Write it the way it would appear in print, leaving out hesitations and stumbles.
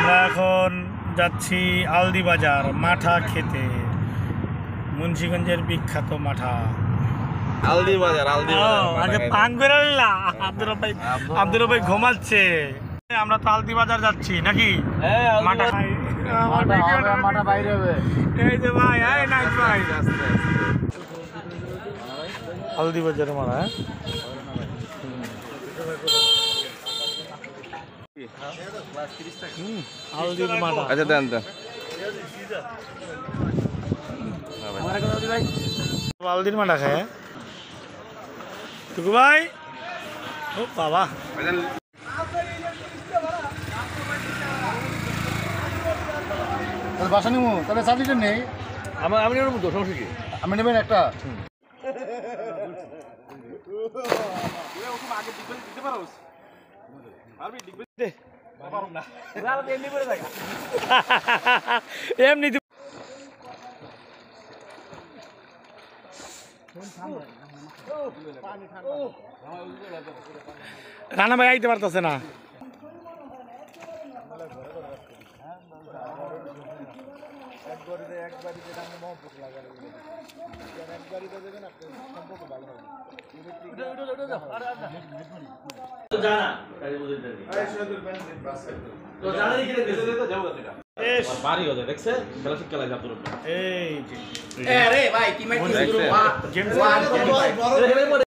আমরা এখন যাচ্ছি আলদি বাজার মাঠা খেতে, মুন্সিগঞ্জের বিখ্যাত মাঠা। আলদি বাজার আগে পান করে নিলা। আব্দুর ভাই ঘুমাচ্ছে। আমরা তো আলদি বাজার যাচ্ছি নাকি? মাঠা বাইরে হবে। এই যে ভাই, এই নাইস ভাই, আলদি বাজারে মারা। আলদির মাঠা। আচ্ছা দেন দেন। আলদির মাঠা খায় টুকু ভাই। ও বাবা, বাসা নিব তাহলে সার্টিফিকেট নেই। আমি নেব তো, সমস্যা কি? আমি নেবেন একটা। এমনি রানা ভাই আইতে পারতেছে না।